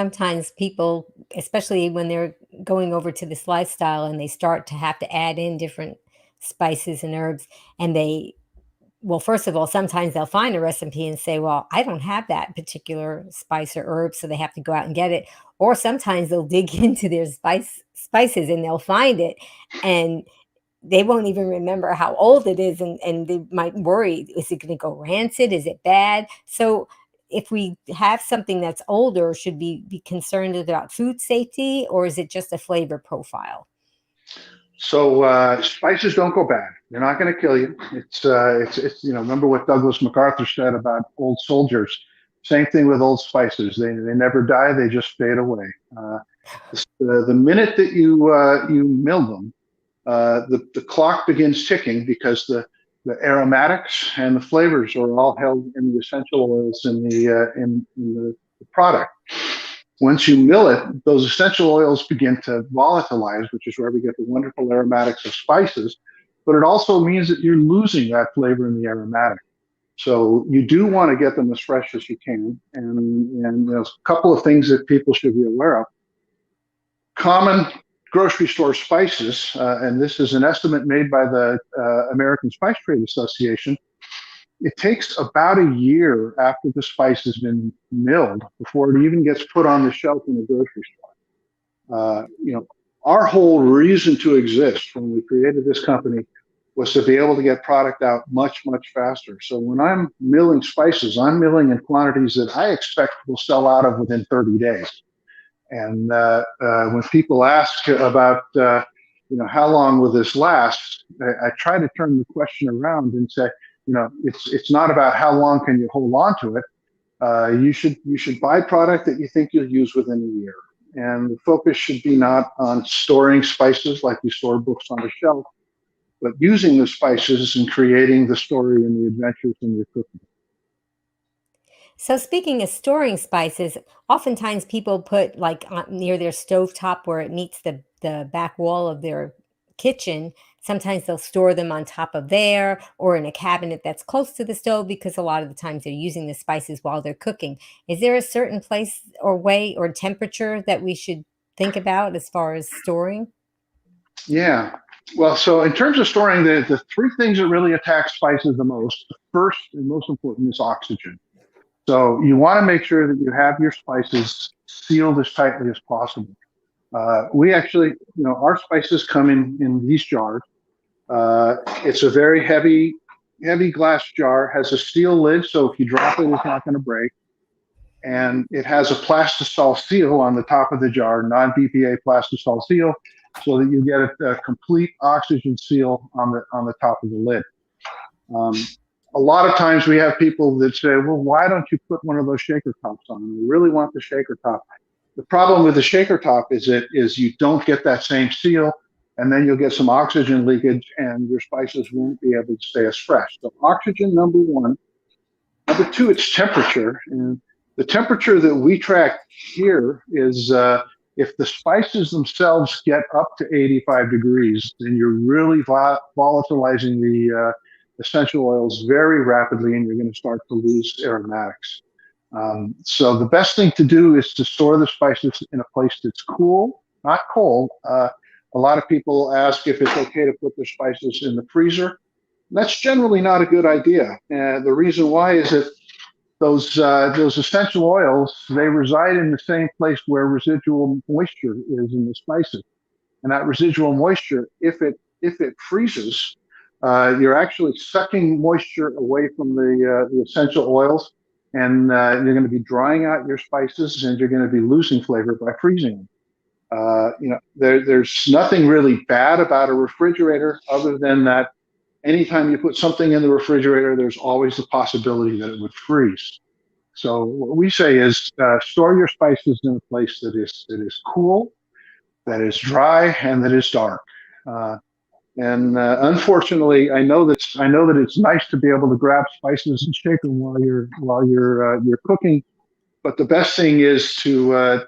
Sometimes people, especially when they're going over to this lifestyle and they start to have to add in different spices and herbs, and they well, first of all, sometimes they'll find a recipe and say, "Well, I don't have that particular spice or herb," so they have to go out and get it. Or sometimes they'll dig into their spices and they'll find it, and they won't even remember how old it is, and they might worry, is it going to go rancid? Is it bad? So if we have something that's older, should we be concerned about food safety, or is it just a flavor profile? So spices don't go bad. They're not going to kill you. Remember what Douglas MacArthur said about old soldiers. Same thing with old spices. They never die. They just fade away. The minute that you mill them, the clock begins ticking because the aromatics and the flavors are all held in the essential oils in the product. Once you mill it, those essential oils begin to volatilize, which is where we get the wonderful aromatics of spices. But it also means that you're losing that flavor in the aromatic. So you do want to get them as fresh as you can. And there's a couple of things that people should be aware of. Common grocery store spices, and this is an estimate made by the American Spice Trade Association. It takes about a year after the spice has been milled before it even gets put on the shelf in the grocery store. Our whole reason to exist when we created this company was to be able to get product out much, much faster. So when I'm milling spices, I'm milling in quantities that I expect will sell out of within 30 days. And when people ask about, how long will this last, I try to turn the question around and say, it's not about how long can you hold on to it. You should buy product that you think you'll use within a year. And the focus should be not on storing spices like we store books on a shelf, but using the spices and creating the story and the adventures in your cooking. So speaking of storing spices, oftentimes people put like near their stovetop where it meets the back wall of their kitchen. Sometimes they'll store them on top of there or in a cabinet that's close to the stove because a lot of the times they're using the spices while they're cooking. Is there a certain place or way or temperature that we should think about as far as storing? Yeah. Well, so in terms of storing, the three things that really attack spices the most, the first and most important is oxygen. So you want to make sure that you have your spices sealed as tightly as possible. We actually, our spices come in these jars. It's a very heavy glass jar, has a steel lid, so if you drop it, it's not going to break. And it has a plastisol seal on the top of the jar, non-BPA plastisol seal, so that you get a complete oxygen seal on the top of the lid. A lot of times we have people that say, well, why don't you put one of those shaker tops on? We really want the shaker top. The problem with the shaker top is you don't get that same seal, and then you'll get some oxygen leakage and your spices won't be able to stay as fresh. So oxygen, number one. Number two, it's temperature. And the temperature that we track here is if the spices themselves get up to 85 degrees, then you're really volatilizing the essential oils very rapidly, and you're going to start to lose aromatics. So the best thing to do is to store the spices in a place that's cool, not cold. A lot of people ask if it's okay to put their spices in the freezer. That's generally not a good idea. The reason why is that those essential oils, they reside in the same place where residual moisture is in the spices. And that residual moisture, if it freezes, you're actually sucking moisture away from the essential oils, and you're going to be drying out your spices, and you're going to be losing flavor by freezing them. There's nothing really bad about a refrigerator other than that anytime you put something in the refrigerator, there's always the possibility that it would freeze. So what we say is store your spices in a place that is cool, that is dry, and that is dark. And unfortunately, I know that it's nice to be able to grab spices and shake them while you're cooking. But the best thing is to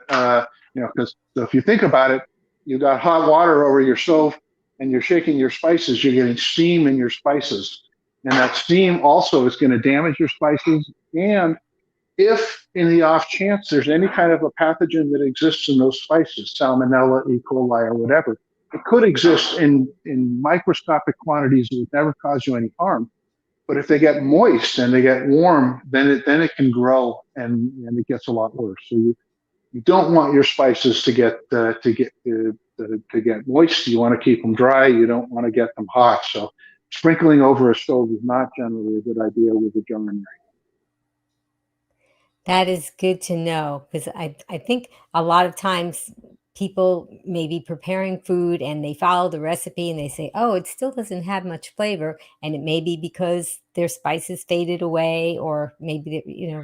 because if you think about it, you got hot water over your stove and you're shaking your spices. You're getting steam in your spices, and that steam also is going to damage your spices. And if in the off chance there's any kind of a pathogen that exists in those spices, salmonella, E. coli, or whatever, it could exist in microscopic quantities that would never cause you any harm. But if they get moist and they get warm, then it can grow and it gets a lot worse. So you don't want your spices to get moist. You want to keep them dry. You don't want to get them hot. So sprinkling over a stove is not generally a good idea with a jar. That is good to know because I think a lot of times people may be preparing food and they follow the recipe and they say, oh, it still doesn't have much flavor. And it may be because their spices faded away or maybe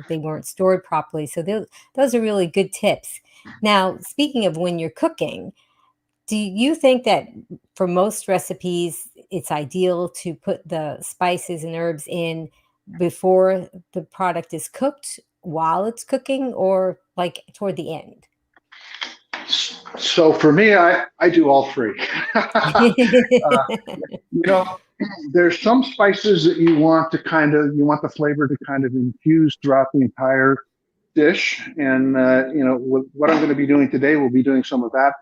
they weren't stored properly. So those are really good tips. Now, speaking of when you're cooking, do you think that for most recipes, it's ideal to put the spices and herbs in before the product is cooked, while it's cooking, or like toward the end? So for me, I do all three. You know, there's some spices that you want the flavor to kind of infuse throughout the entire dish. And, what I'm going to be doing today, we'll be doing some of that.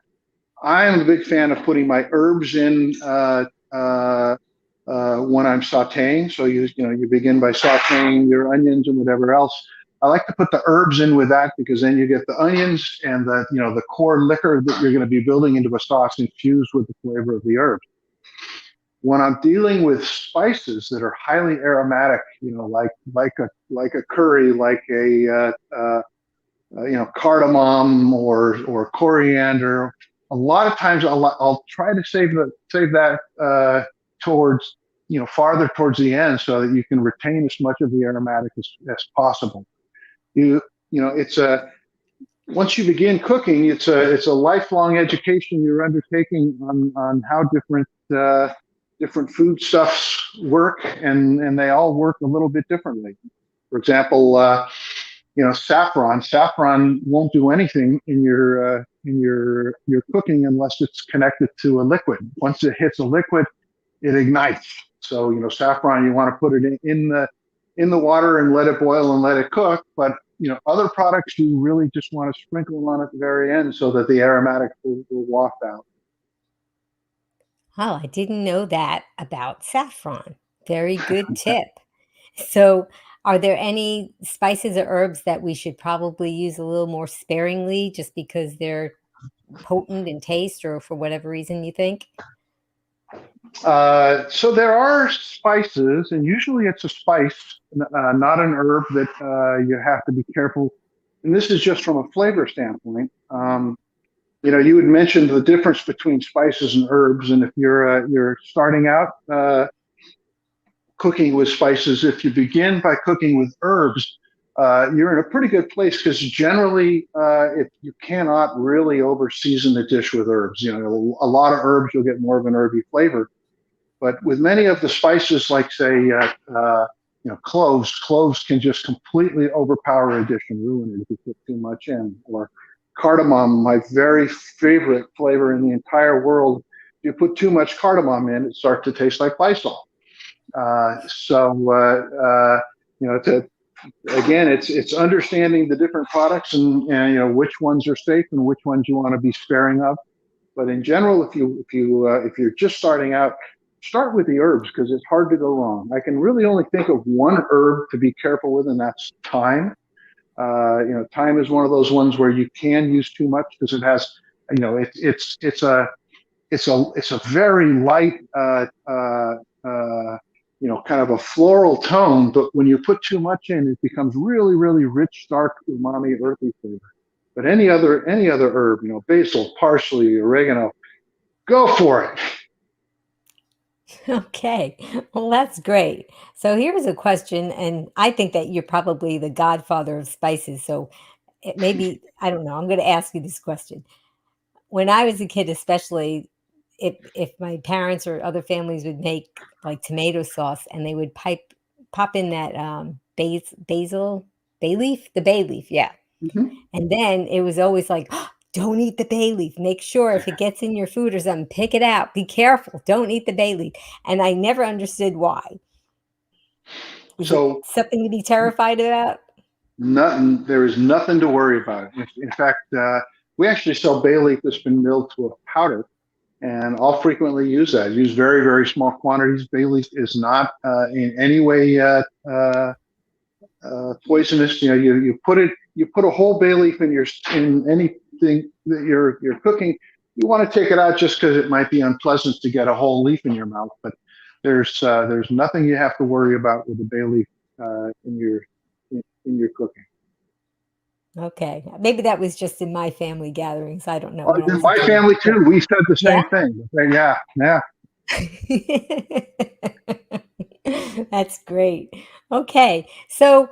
I am a big fan of putting my herbs in when I'm sauteing. So you begin by sauteing your onions and whatever else. I like to put the herbs in with that because then you get the onions and the core liquor that you're going to be building into a sauce infused with the flavor of the herbs. When I'm dealing with spices that are highly aromatic, like a curry, like a cardamom or coriander, a lot of times I'll try to save that towards farther towards the end so that you can retain as much of the aromatic as possible. It's once you begin cooking, it's a lifelong education you're undertaking on how different foodstuffs work, and they all work a little bit differently. For example, saffron. Saffron won't do anything in your cooking unless it's connected to a liquid. Once it hits a liquid, it ignites. So saffron, you want to put it in the water and let it boil and let it cook. But other products you really just want to sprinkle them on at the very end so that the aromatic will waft out. Oh, I didn't know that about saffron. Very good tip. So, are there any spices or herbs that we should probably use a little more sparingly just because they're potent in taste or for whatever reason you think? So there are spices, and usually it's a spice, not an herb, that you have to be careful. And this is just from a flavor standpoint. You had mentioned the difference between spices and herbs, and if you're starting out cooking with spices, if you begin by cooking with herbs, you're in a pretty good place because generally, if you cannot really over season the dish with herbs, a lot of herbs, you'll get more of an herby flavor. But with many of the spices, like say, cloves can just completely overpower a dish and ruin it if you put too much in. Or cardamom, my very favorite flavor in the entire world. If you put too much cardamom in, it starts to taste like Lysol. Again, it's understanding the different products and which ones are safe and which ones you want to be sparing of. But in general, if you're just starting out, start with the herbs because it's hard to go wrong. I can really only think of one herb to be careful with, and that's thyme. Thyme is one of those ones where you can use too much because it has, it's a very light, kind of a floral tone. But when you put too much in, it becomes really, really rich, dark, umami, earthy flavor. But any other herb, basil, parsley, oregano, go for it. Okay, well, that's great. So here's a question, and I think that you're probably the godfather of spices. So maybe, I don't know, I'm going to ask you this question. When I was a kid, especially if my parents or other families would make like tomato sauce and they would pop in that basil, bay leaf, the bay leaf, yeah. Mm-hmm. And then it was always like, "Oh, don't eat the bay leaf. Make sure if it gets in your food or something, pick it out. Be careful. Don't eat the bay leaf." And I never understood why. Is it So something to be terrified about? Nothing. There is nothing to worry about. In fact, we actually sell bay leaf that's been milled to a powder, and I'll frequently use that. Use very, very small quantities. Bay leaf is not in any way poisonous. You know, you put a whole bay leaf in anything that you're cooking. You want to take it out just because it might be unpleasant to get a whole leaf in your mouth, but there's nothing you have to worry about with the bay leaf in your cooking. Okay. Maybe that was just in my family gatherings. I don't know Oh, when I in was a my kid. family too, we said the Yeah. same thing. Yeah, yeah. That's great. Okay. So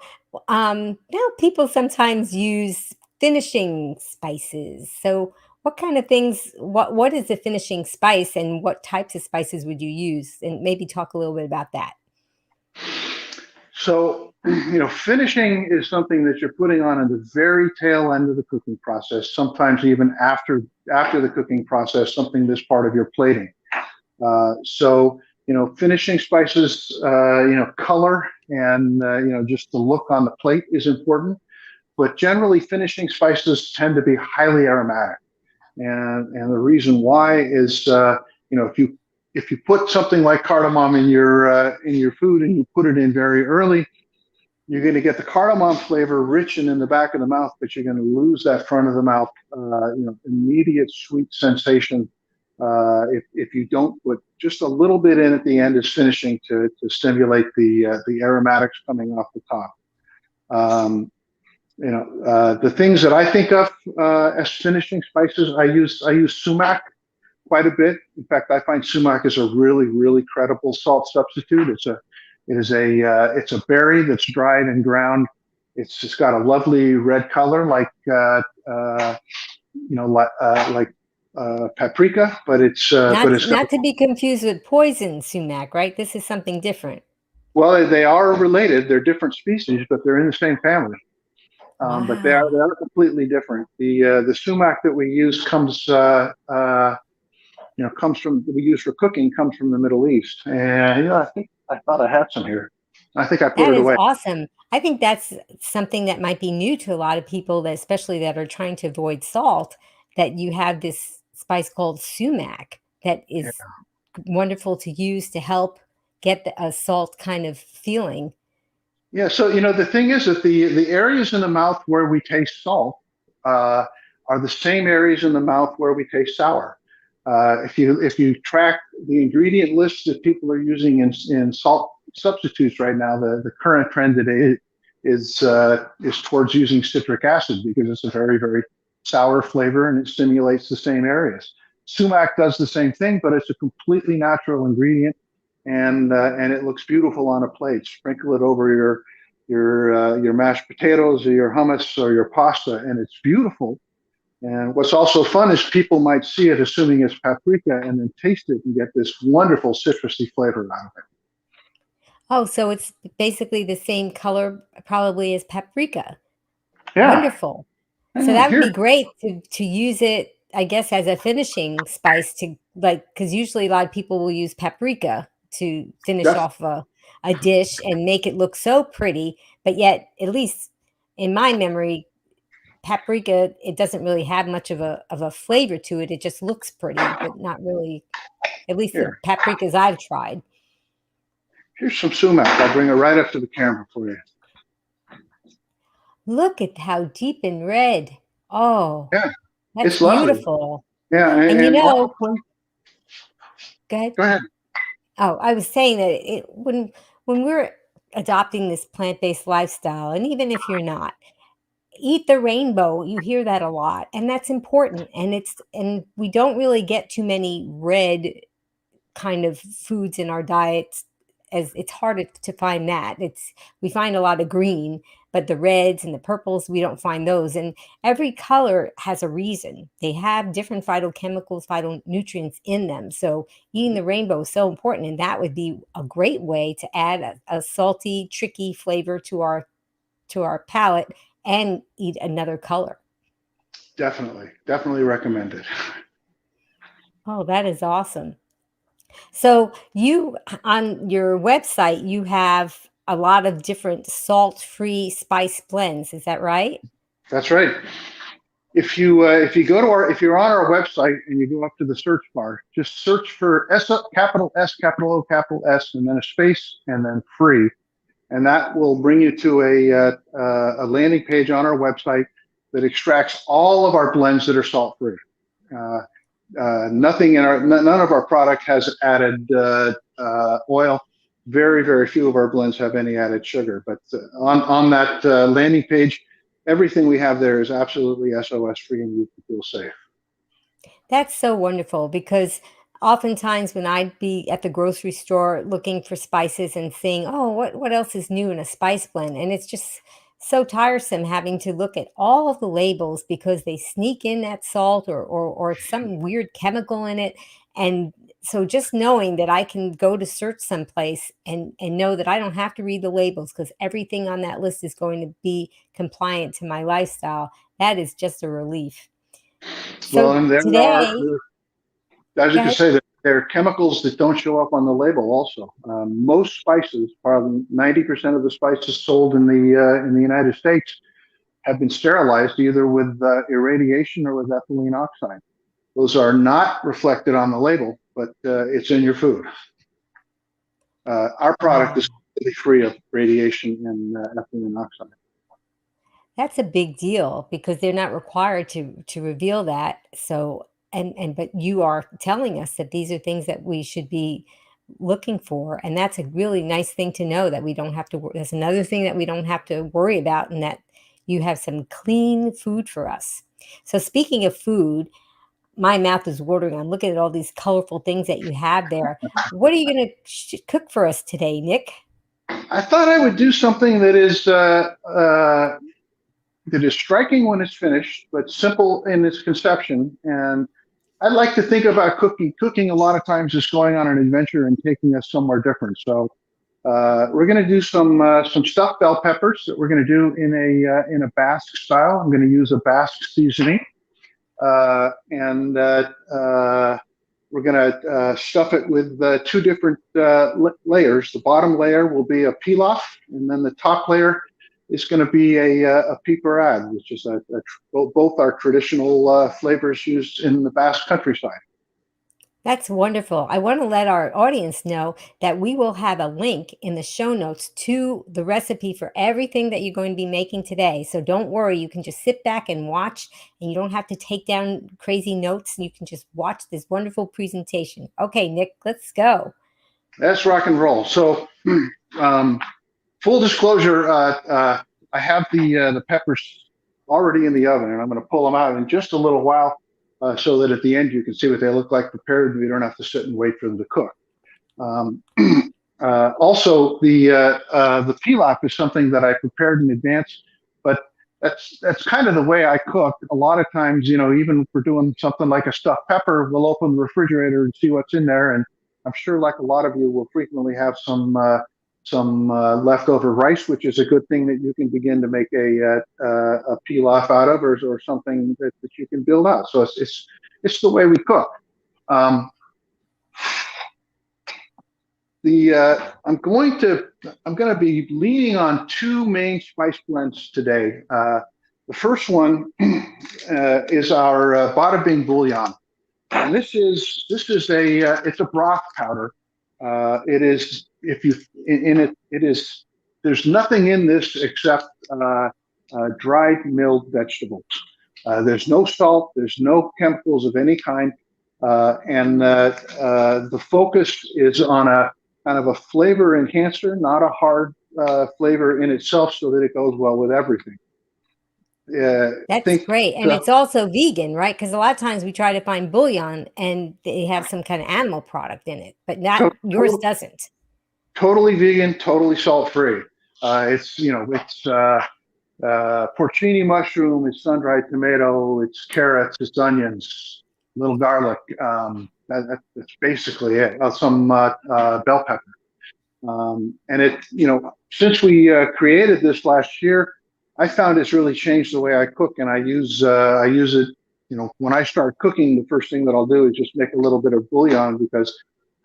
now people sometimes use finishing spices. So what kind of things, what is a finishing spice and what types of spices would you use? And maybe talk a little bit about that. So, finishing is something that you're putting on at the very tail end of the cooking process, sometimes even after the cooking process, something that's part of your plating. So, finishing spices, color and, just the look on the plate is important. But generally, finishing spices tend to be highly aromatic. And the reason why is, if you put something like cardamom in your food and you put it in very early, you're going to get the cardamom flavor rich and in the back of the mouth, but you're going to lose that front of the mouth, immediate sweet sensation. If you don't put just a little bit in at the end as finishing to stimulate the aromatics coming off the top. The things that I think of as finishing spices, I use sumac quite a bit. In fact, I find sumac is a really, really credible salt substitute. It's a berry that's dried and ground. It's just got a lovely red color, like paprika, Not but it's got, not to be confused with poison sumac, right? This is something different. well, they are related. They're different species, but they're in the same family. But Wow. they are completely different. The sumac that we use comes from we use for cooking comes from the Middle East. And I think I thought I had some here. I think I put That it is away. awesome. I think that's something that might be new to a lot of people that especially that are trying to avoid salt, that you have this spice called sumac that Yeah. is wonderful to use to help get a salt kind of feeling. Yeah. So the thing is that the areas in the mouth where we taste salt uh, are the same areas in the mouth where we taste sour. If you track the ingredient lists that people are using in salt substitutes right now, the current trend today is towards using citric acid because it's a very, very sour flavor and it stimulates the same areas. Sumac does the same thing, but it's a completely natural ingredient, and it looks beautiful on a plate. Sprinkle it over your mashed potatoes or your hummus or your pasta, and it's beautiful. And what's also fun is people might see it assuming it's paprika and then taste it and get this wonderful citrusy flavor out of it. Oh, so it's basically the same color probably as paprika. Yeah. Wonderful. So Yeah. that would Here. be great to use it, I guess, as a finishing spice to like, because usually a lot of people will use paprika to finish Def- off a dish and make it look so pretty. But yet, at least in my memory, paprika, it doesn't really have much of a flavor to it. It just looks pretty, but not really, at least the Here. paprikas I've tried. Here's some sumac. I'll bring it right up to the camera for you. Look at how deep in red. Oh, Yeah. that's It's lovely. beautiful. Yeah. And And honestly, go ahead. go ahead. Oh, I was saying that when we're adopting this plant-based lifestyle, and even if you're not, eat the rainbow. You hear that a lot, and that's important. And we don't really get too many red kind of foods in our diets, as it's harder to find that. We find a lot of green, but the reds and the purples, we don't find those. And every color has a reason. They have different phytochemicals, phytonutrients in them. So eating the rainbow is so important, and that would be a great way to add a salty, tricky flavor to our palate and eat another color. Definitely recommend it. Oh, that is awesome. So you on your website, you have a lot of different salt-free spice blends. Is that right? That's right. If you go to if you're on our website and you go up to the search bar, just search for capital S, capital O, capital S, and then a space, and then free, and that will bring you to a landing page on our website that extracts all of our blends that are salt free. Nothing in none of our product has added oil. Very few of our blends have any added sugar. But on that landing page, everything we have there is absolutely SOS free, and you can feel safe. That's so wonderful because oftentimes when I'd be at the grocery store looking for spices and seeing, oh, what else is new in a spice blend? And it's just so tiresome having to look at all of the labels because they sneak in that salt or it's some weird chemical in it. And so just knowing that I can go to search someplace and know that I don't have to read the labels because everything on that list is going to be compliant to my lifestyle, that is just a relief. Well, So and there are, today, as you go can ahead. say, that there are chemicals that don't show up on the label. Also, most spices, probably 90% of the spices sold in the United States, have been sterilized either with irradiation or with ethylene oxide. Those are not reflected on the label, but it's in your food. Our product Wow. is completely free of radiation and ethylene oxide. That's a big deal because they're not required to reveal that. So and but you are telling us that these are things that we should be looking for, and that's a really nice thing to know that we don't have to that's another thing that we don't have to worry about and that you have some clean food for us. So speaking of food, my mouth is watering. I'm looking at all these colorful things that you have there. What are you going to cook for us today, Nick? I thought I would do something that is striking when it's finished, but simple in its conception. And I'd like to think about cooking. Cooking a lot of times is going on an adventure and taking us somewhere different. So we're going to do some stuffed bell peppers that we're going to do in a Basque style. I'm going to use a Basque seasoning, and we're going to stuff it with two different layers. The bottom layer will be a pilaf, and then the top layer is going to be a piperade, which is both our traditional flavors used in the Basque countryside. That's wonderful. I want to let our audience know that we will have a link in the show notes to the recipe for everything that you're going to be making today. So don't worry, you can just sit back and watch, and you don't have to take down crazy notes. You can just watch this wonderful presentation. Okay, Nick, let's go. That's rock and roll. So, full disclosure, I have the peppers already in the oven, and I'm going to pull them out in just a little while. So that at the end you can see what they look like prepared, and we don't have to sit and wait for them to cook. Also, the pilaf is something that I prepared in advance, but that's kind of the way I cook. A lot of times, even if we're doing something like a stuffed pepper, we'll open the refrigerator and see what's in there. And I'm sure, like a lot of you, will frequently have some leftover rice, which is a good thing that you can begin to make a pilaf out of, or something that you can build out. So it's the way we cook. I'm going to be leaning on two main spice blends today. The first one is our bada bing bouillon, and this is it's a broth powder. It is, if you in it, it is. There's nothing in this except dried milled vegetables. There's no salt. There's no chemicals of any kind, and the focus is on a kind of a flavor enhancer, not a hard flavor in itself, so that it goes well with everything. That's great. And it's also vegan, right? Because a lot of times we try to find bouillon and they have some kind of animal product in it, but yours doesn't. Totally vegan, totally salt-free. It's porcini mushroom, it's sun-dried tomato, it's carrots, it's onions, little garlic. That's basically it. Some bell pepper. And since we created this last year, I found it's really changed the way I cook, and I use it. When I start cooking, the first thing that I'll do is just make a little bit of bouillon, because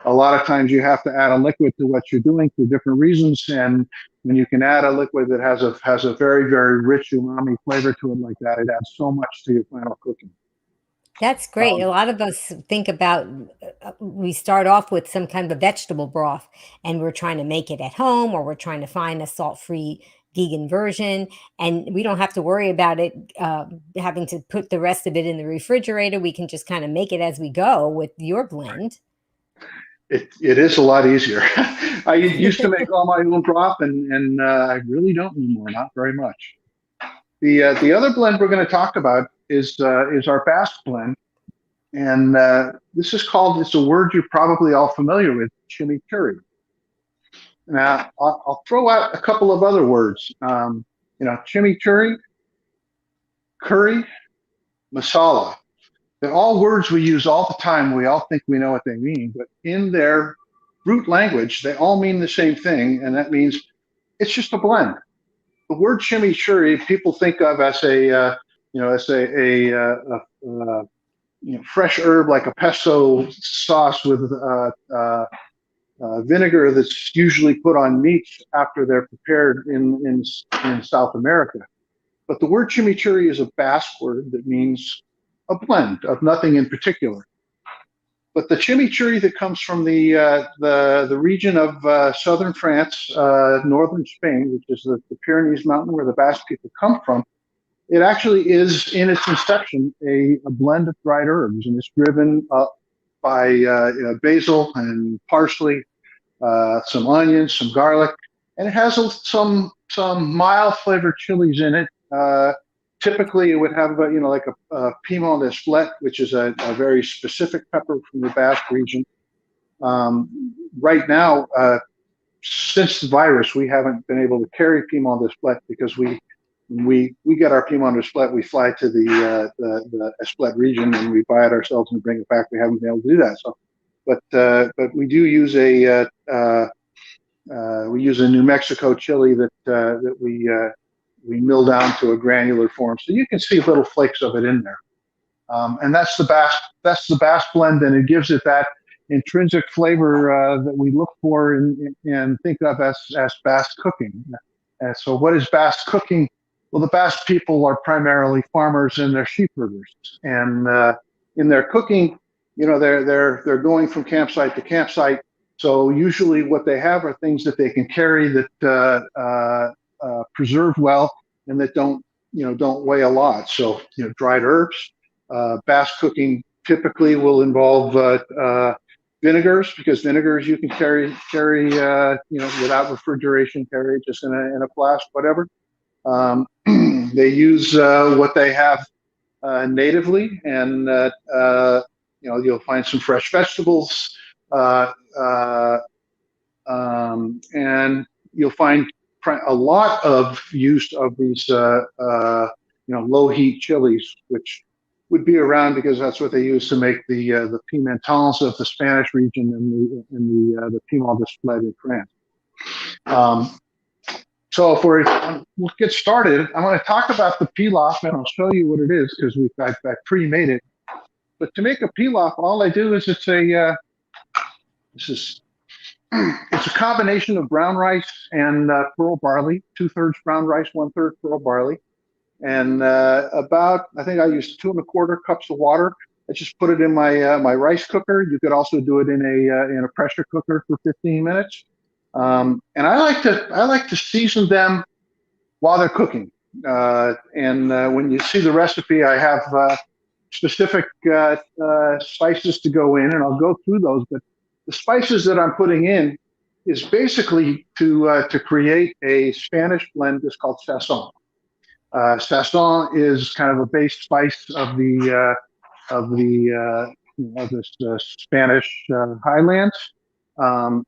a lot of times you have to add a liquid to what you're doing for different reasons, and when you can add a liquid that has a very, very rich umami flavor to it like that, it adds so much to your final cooking. That's great. Um, A lot of us think about we start off with some kind of a vegetable broth and we're trying to make it at home or we're trying to find a salt-free vegan version and we don't have to worry about it having to put the rest of it in the refrigerator. We can just kind of make it as we go with your blend. it is a lot easier. I used to make all my own broth, and I really don't anymore. Not very much. The other blend we're going to talk about is our Basque blend, and this is called. It's a word you're probably all familiar with, chimichurri. Now I'll throw out a couple of other words. Chimichurri, curry, masala. They're all words we use all the time. We all think we know what they mean, but in their root language, they all mean the same thing, and that means it's just a blend. The word chimichurri people think of as a fresh herb like a pesto sauce with vinegar that's usually put on meats after they're prepared in South America. But the word chimichurri is a Basque word that means a blend of nothing in particular. But the chimichurri that comes from the region of southern France, northern Spain, which is the Pyrenees mountain where the Basque people come from, it actually is in its inception a blend of dried herbs, and it's driven up by basil and parsley, some onions, some garlic, and it has some mild flavored chilies in it. Typically, it would have like a piment d'Espelette, which is a very specific pepper from the Basque region. Right now, since the virus, we haven't been able to carry piment d'Espelette because we get our piment d'Espelette, we fly to the Espelette region and we buy it ourselves and bring it back. We haven't been able to do that. So, but we do use a New Mexico chili that we mill down to a granular form, so you can see little flakes of it in there. And that's the Basque blend, and it gives it that intrinsic flavor that we look for and think of as Basque cooking. And so, what is Basque cooking? Well, the Basque people are primarily farmers and they're sheep herders, and in their cooking, they're going from campsite to campsite. So usually, what they have are things that they can carry that preserve well and that don't weigh a lot. So dried herbs. Basque cooking typically will involve vinegars, because vinegars you can carry without refrigeration, carry it just in a flask, whatever. They use what they have natively, and you'll find some fresh vegetables, and you'll find a lot of use of these low heat chilies, which would be around because that's what they use to make the pimentons of the Spanish region and the piment d'Espelette in France. So if we'll get started, I'm going to talk about the pilaf, and I'll show you what it is because I pre-made it. But to make a pilaf, all I do is it's a combination of brown rice and pearl barley, 2/3 brown rice, 1/3 pearl barley, and I think I used 2 1/4 cups of water. I just put it in my rice cooker. You could also do it in a pressure cooker for 15 minutes. And I like to season them while they're cooking. When you see the recipe, I have specific spices to go in, and I'll go through those. But the spices that I'm putting in is basically to create a Spanish blend that's called Saffron. Saffron is kind of a base spice of this Spanish highlands. I'm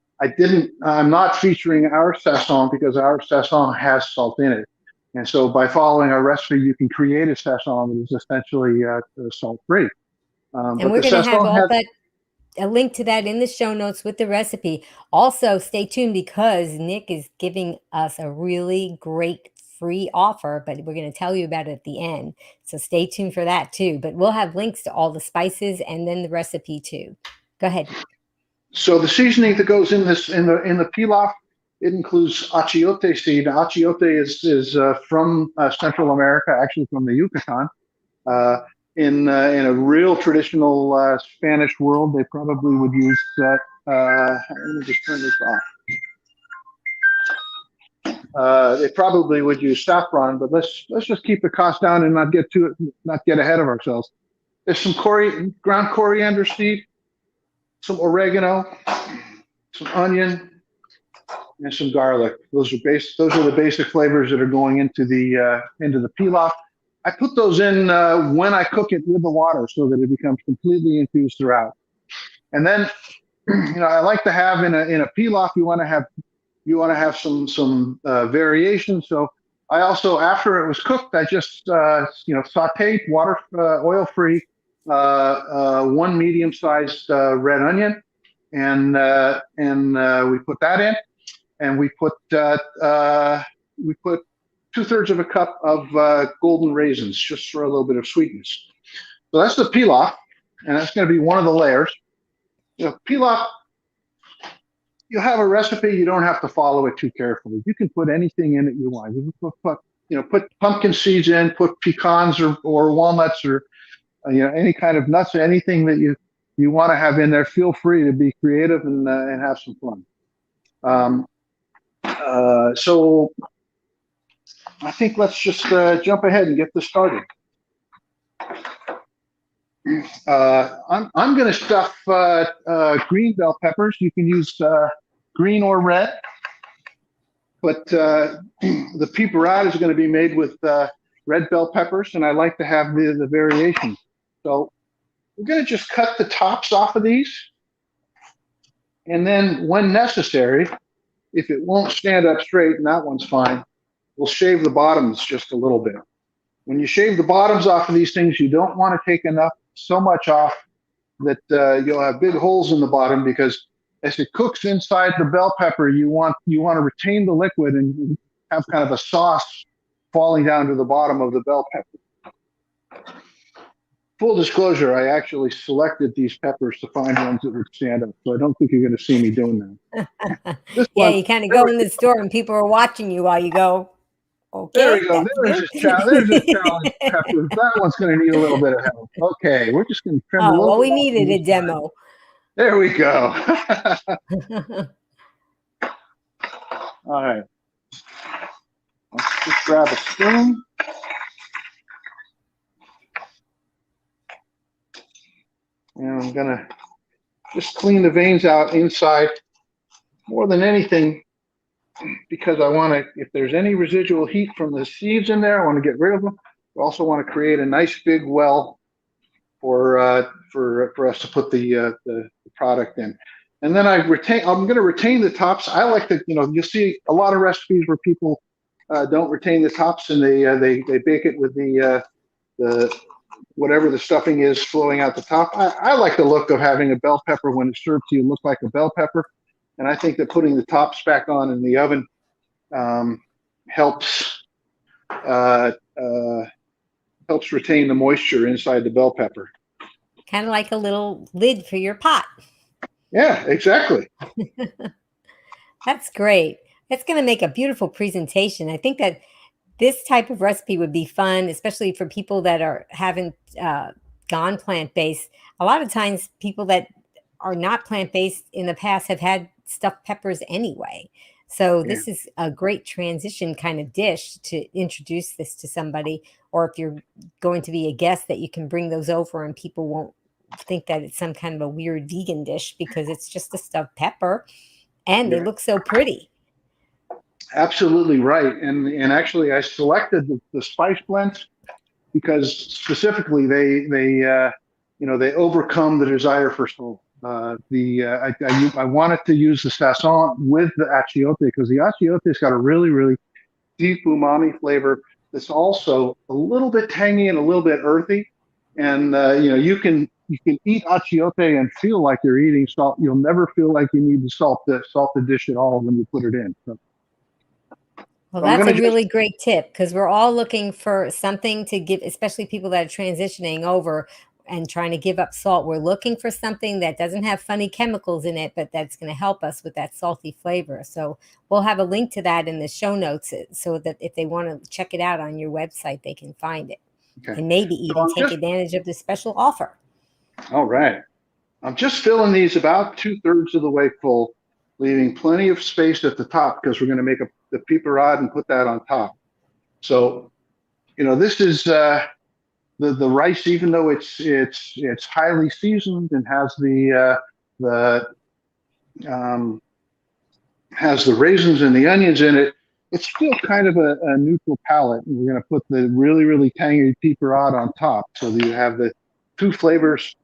not featuring our Saffron because our Saffron has salt in it. And so by following our recipe, you can create a Saffron that is essentially salt-free. And we're going to have a link to that in the show notes with the recipe. Also, stay tuned because Nick is giving us a really great free offer, but we're going to tell you about it at the end. So stay tuned for that too. But we'll have links to all the spices and then the recipe too. Go ahead. So the seasoning that goes in the pilaf It includes achiote seed. Achiote is from Central America, actually from the Yucatan. In a real traditional Spanish world, they probably would use that. Let me just turn this off. They probably would use saffron, but let's just keep the cost down and not get ahead of ourselves. There's some ground coriander seed, some oregano, some onion, and some garlic. Those are the basic flavors that are going into the pilaf. I put those in when I cook it with the water so that it becomes completely infused throughout. And then, I like to have in a pilaf, you want to have some variation. So I also, after it was cooked, I just sautéed oil free, one medium-sized red onion, and we put that in, and we put 2/3 of a cup of golden raisins, just for a little bit of sweetness. So that's the pilaf, and that's going to be one of the layers. Pilaf, you have a recipe, you don't have to follow it too carefully. You can put anything in it you want. You can put pumpkin seeds in, put pecans or walnuts or any kind of nuts or anything that you want to have in there. Feel free to be creative and have some fun. So I think let's just jump ahead and get this started. I'm going to stuff green bell peppers. You can use green or red, but the piperade is going to be made with red bell peppers, and I like to have the variation. So we're going to just cut the tops off of these, and then when necessary, if it won't stand up straight, and that one's fine, we'll shave the bottoms just a little bit. When you shave the bottoms off of these things, you don't want to take so much off that you'll have big holes in the bottom, because as it cooks inside the bell pepper, you want to retain the liquid and have kind of a sauce falling down to the bottom of the bell pepper. Full disclosure, I actually selected these peppers to find ones that would stand up, so I don't think you're going to see me doing that. You kind of go in the store and people are watching you while you go, okay. There we go. There's a challenge pepper. That one's going to need a little bit of help. Okay, we're just going to trim a little. Well, we needed a demo. There we go. All right. Let's just grab a spoon. And I'm going to just clean the veins out inside more than anything, because I want to, if there's any residual heat from the seeds in there, I want to get rid of them. I also want to create a nice big well for us to put the product in. And then I'm going to retain the tops. I like to, you'll see a lot of recipes where people don't retain the tops, and they bake it with the whatever the stuffing is flowing out the top. I like the look of having a bell pepper when it's served to you look like a bell pepper. And I think that putting the tops back on in the oven helps retain the moisture inside the bell pepper. Kind of like a little lid for your pot. Yeah, exactly. That's great. That's going to make a beautiful presentation. I think that this type of recipe would be fun, especially for people that haven't gone plant-based. A lot of times people that are not plant-based in the past have had stuffed peppers anyway. So this is a great transition kind of dish to introduce this to somebody, or if you're going to be a guest, that you can bring those over and people won't think that it's some kind of a weird vegan dish, because it's just a stuffed pepper and they look so pretty. Absolutely right. And actually I selected the spice blends because specifically they overcome the desire for salt. I wanted to use the Saffron with the achiote, because the achiote's got a really, really deep umami flavor that's also a little bit tangy and a little bit earthy. And you can eat achiote and feel like you're eating salt. You'll never feel like you need to salt the dish at all when you put it in. So, well, that's a really great tip, because we're all looking for something to give, especially people that are transitioning over. and trying to give up salt. We're looking for something that doesn't have funny chemicals in it, but that's going to help us with that salty flavor. So we'll have a link to that in the show notes so that if they want to check it out on your website, they can find it. Okay. And maybe even take advantage of the special offer. All right. I'm just filling these about 2/3 of the way full, leaving plenty of space at the top because we're going to make the piperade and put that on top. So, this is the rice, even though it's highly seasoned and has has the raisins and the onions in it. It's still kind of a neutral palate. And we're going to put the really, really tangy piperade on top so that you have the two flavors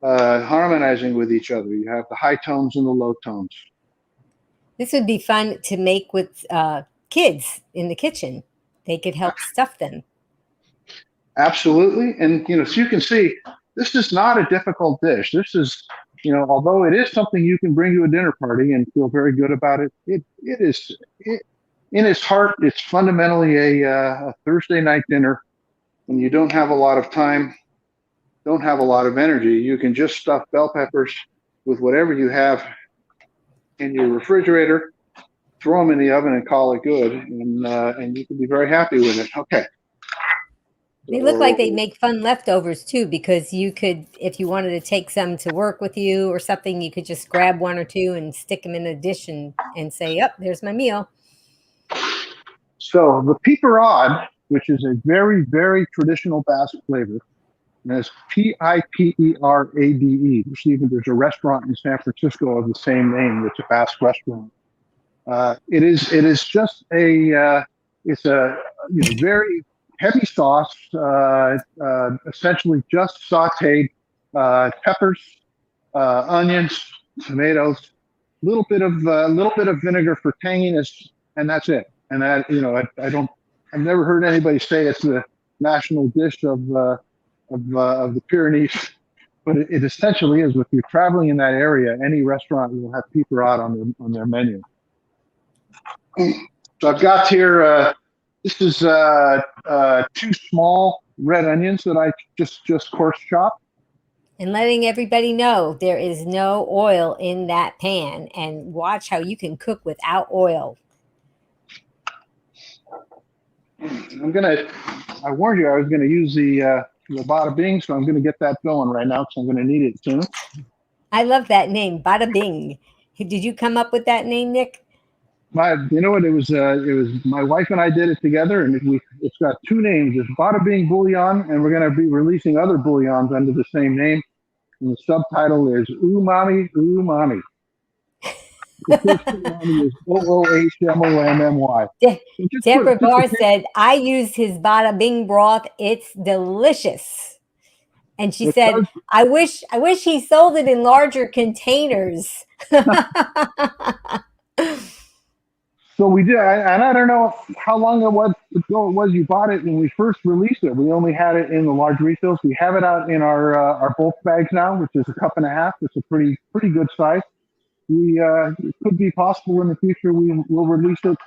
harmonizing with each other. You have the high tones and the low tones. This would be fun to make with kids in the kitchen. They could help stuff them. Absolutely. And, so you can see, this is not a difficult dish. This is, although it is something you can bring to a dinner party and feel very good about it, it is, in its heart, it's fundamentally a Thursday night dinner. When you don't have a lot of time, don't have a lot of energy, you can just stuff bell peppers with whatever you have in your refrigerator, throw them in the oven and call it good, and you can be very happy with it. Okay. They look like they make fun leftovers too, because you could, if you wanted to take some to work with you or something, you could just grab one or two and stick them in a dish and say, yep, there's my meal. So the piperade, which is a very, very traditional Basque flavor, and it's Piperade. There's a restaurant in San Francisco of the same name. It's a Basque restaurant. It is just it's a very heavy sauce, essentially just sautéed peppers, onions, tomatoes, little bit of vinegar for tanginess, and that's it. And that I've never heard anybody say it's the national dish of the Pyrenees, but it essentially is. If you're traveling in that area, any restaurant will have piperade on their menu. So I've got here. This is 2 small red onions that I just coarse chopped. And letting everybody know there is no oil in that pan, and watch how you can cook without oil. I warned you I was gonna use the bada bing, so I'm gonna get that going right now because I'm gonna need it soon. I love that name, bada bing. Did you come up with that name, Nick? It was my wife and I did it together, and it's got 2 names. It's Bada Bing Bouillon, and we're going to be releasing other bouillons under the same name. And the subtitle is Umami Umami. The first umami is OOHMOMMY. Deborah Barr said, I use his Bada Bing broth. It's delicious. And she said, I wish he sold it in larger containers. So we did, and I don't know how long ago it was you bought it when we first released it. We only had it in the large refills. We have it out in our bulk bags now, which is 1.5 cups. It's a pretty good size. It could be possible in the future we'll release it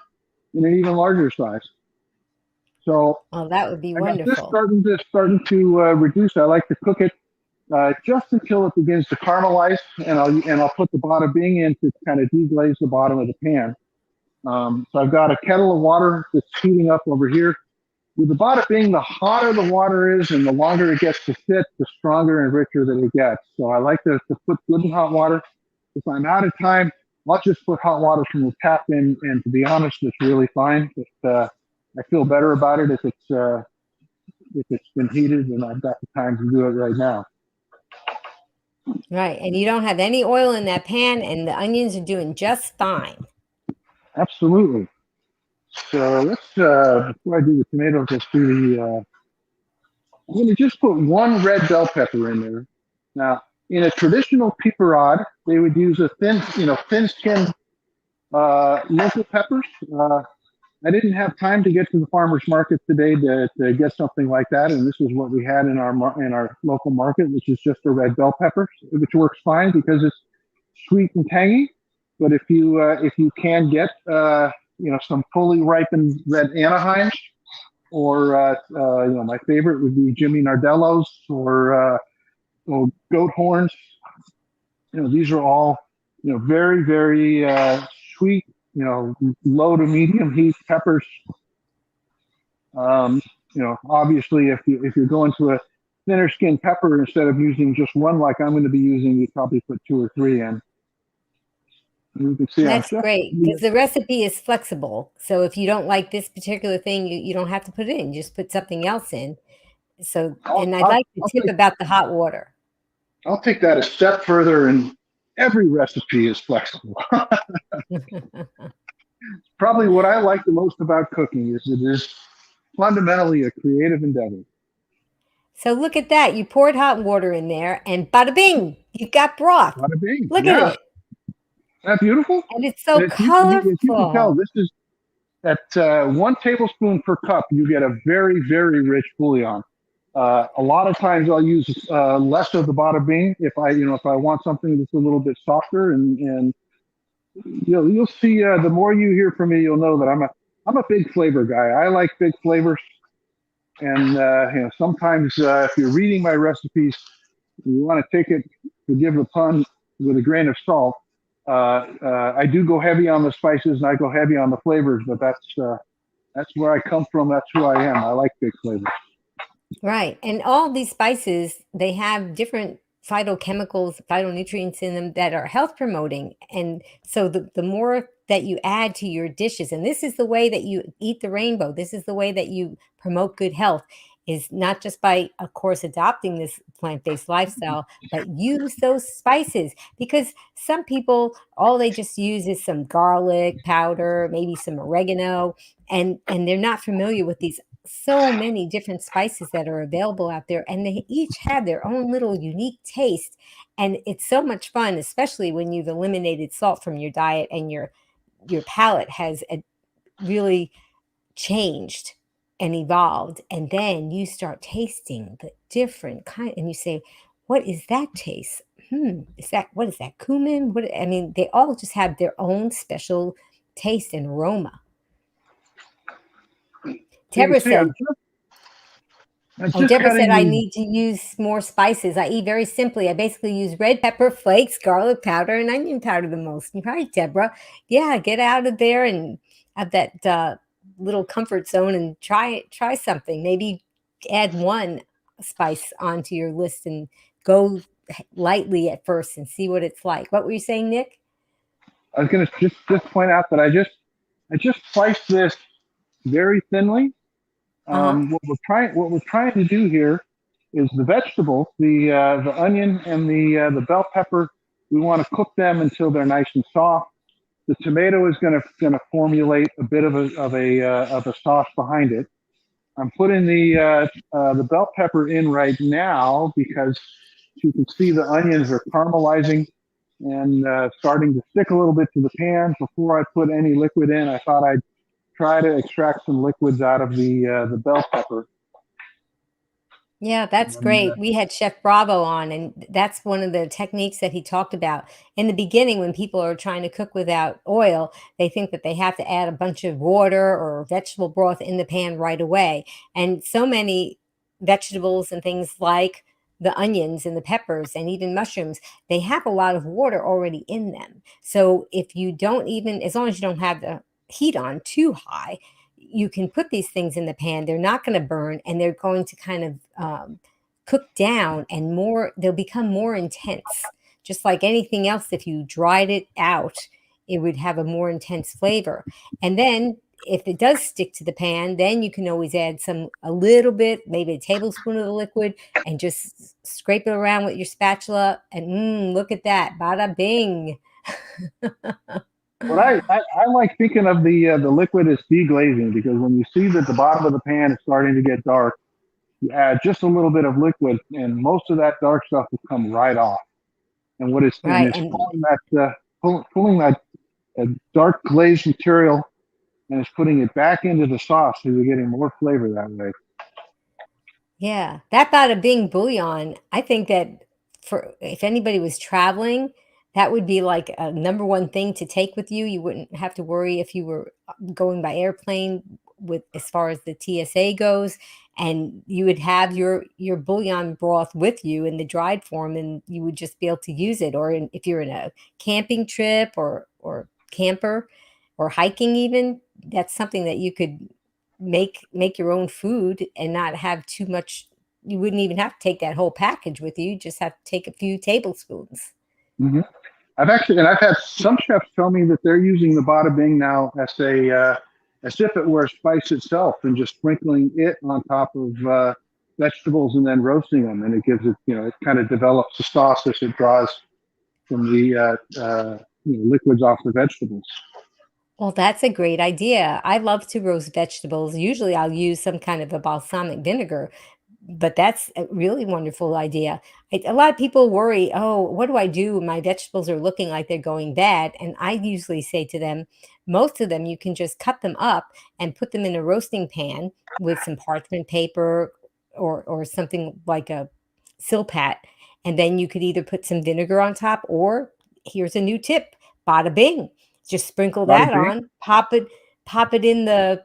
in an even larger size. So, that would be wonderful. Starting to reduce. I like to cook it just until it begins to caramelize, and I'll put the bada bing in to kind of deglaze the bottom of the pan. So I've got a kettle of water that's heating up over here. With the bada bing, the hotter the water is and the longer it gets to sit, the stronger and richer that it gets. So I like to put good and hot water. If I'm out of time, I'll just put hot water from the tap in, and to be honest, it's really fine. I feel better about it if it's been heated and I've got the time to do it right now. Right, and you don't have any oil in that pan, and the onions are doing just fine. Absolutely. So let's, before I do the tomatoes, let's do I'm going to just put 1 red bell pepper in there. Now, in a traditional piperade, they would use a thin-skinned local peppers. I didn't have time to get to the farmer's market today to get something like that, and this is what we had in our local market, which is just a red bell pepper, which works fine because it's sweet and tangy. But if you can get some fully ripened red Anaheims, or my favorite would be Jimmy Nardello's, or goat horns. These are all, very, very sweet, low to medium heat peppers. Um, Obviously, if you're going to a thinner skin pepper, instead of using just one like I'm going to be using, you probably put two or three in. And you can see I'm That's just. great because the recipe is flexible. So if you don't like this particular thing, you don't have to put it in. You just put something else in. So, I'll, and I'd I'll, like the I'll tip take about the hot water. I'll take that a step further, and every recipe is flexible. Probably what I like the most about cooking is it is fundamentally a creative endeavor. So look at that. You poured hot water in there and bada bing, you've got broth. Bada bing. Look at Yeah. it. Isn't that beautiful? And it's so And as you can tell, colorful. this is at 1 tablespoon per cup, you get a very, very rich bouillon. A lot of times I'll use less of the bada bing if I want something that's a little bit softer, and you'll see the more you hear from me, you'll know that I'm a big flavor guy. I like big flavors, and sometimes if you're reading my recipes, you want to take it, forgive the pun, with a grain of salt. I do go heavy on the spices and I go heavy on the flavors, but that's where I come from. That's who I am. I like big flavors. Right. And all these spices, they have different phytochemicals, phytonutrients in them that are health promoting. And so the more that you add to your dishes, and this is the way that you eat the rainbow, this is the way that you promote good health, is not just by, of course, adopting this plant-based lifestyle, but use those spices because some people, all they just use is some garlic powder, maybe some oregano, and they're not familiar with these so many different spices that are available out there, and they each have their own little unique taste. And it's so much fun, especially when you've eliminated salt from your diet and your palate has really changed and evolved. And then you start tasting the different kind, and you say, "What is that taste? Is that what is that cumin? What?" I mean, they all just have their own special taste and aroma. You can Deborah see said, I'm Oh, just Deborah cutting said I the. need to use more spices. I eat very simply. I basically use red pepper flakes, garlic powder, and onion powder the most. You're right, Deborah. Yeah, get out of there and have that little comfort zone and try something. Maybe add one spice onto your list and go lightly at first and see what it's like. What were you saying, Nick? I was going to just point out that I just sliced this very thinly. Uh-huh. What we're trying to do here is the vegetables, the onion and the bell pepper. We want to cook them until they're nice and soft. The tomato is going to formulate a bit of a sauce behind it. I'm putting the bell pepper in right now because you can see the onions are caramelizing and starting to stick a little bit to the pan. Before I put any liquid in, I thought I'd try to extract some liquids out of the bell pepper. Yeah, that's And, great. We had Chef Bravo on, and that's one of the techniques that he talked about. In the beginning, when people are trying to cook without oil, they think that they have to add a bunch of water or vegetable broth in the pan right away. And so many vegetables and things like the onions and the peppers and even mushrooms, they have a lot of water already in them. So if you don't even, as long as you don't have the heat on too high, you can put these things in the pan. They're not going to burn, and they're going to kind of cook down and more. They'll become more intense, just like anything else. If you dried it out, it would have a more intense flavor. And then, if it does stick to the pan, then you can always add a little bit, maybe a tablespoon of the liquid, and just scrape it around with your spatula. And look at that, bada bing. but I like thinking of the liquid as deglazing, because when you see that the bottom of the pan is starting to get dark, you add just a little bit of liquid, and most of that dark stuff will come right off. And Right, it's and pulling that dark glazed material, and it's putting it back into the sauce, so you're getting more flavor that way. yeah, that bada bing bouillon, I think that for if anybody was traveling, that would be like a number one thing to take with you. You wouldn't have to worry if you were going by airplane, with as far as the TSA goes, and you would have your bouillon broth with you in the dried form, and you would just be able to use it. Or if you're in a camping trip or camper or hiking, even, that's something that you could make your own food and not have too much. You wouldn't even have to take that whole package with you. You just have to take a few tablespoons. Hmm. I've had some chefs tell me that they're using the bada bing now as if it were a spice itself, and just sprinkling it on top of vegetables and then roasting them, and it gives it, it kind of develops the sauce as it draws from the liquids off the vegetables. Well, that's a great idea. I love to roast vegetables. Usually I'll use some kind of a balsamic vinegar, but that's a really wonderful idea. A lot of people worry, oh, what do I do when my vegetables are looking like they're going bad? And I usually say to them, most of them, you can just cut them up and put them in a roasting pan with some parchment paper or something like a silpat. And then you could either put some vinegar on top, or here's a new tip, bada bing. Just sprinkle Bada that bing. on, pop it in the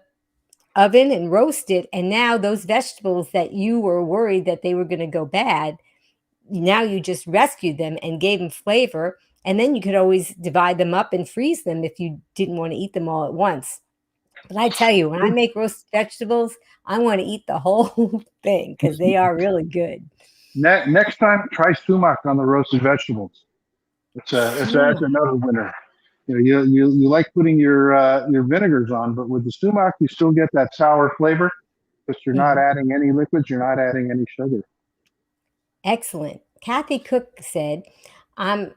oven and roast it, and now those vegetables that you were worried that they were going to go bad, now you just rescued them and gave them flavor, and then you could always divide them up and freeze them if you didn't want to eat them all at once. But I tell you, when I make roasted vegetables, I want to eat the whole thing because they are really good. Next time, try sumac on the roasted vegetables. That's Sumac. another winner. You like putting your vinegars on, but with the sumac, you still get that sour flavor, but you're not Mhm. adding any liquids. You're not adding any sugar. Excellent. Kathy Cook said, I'm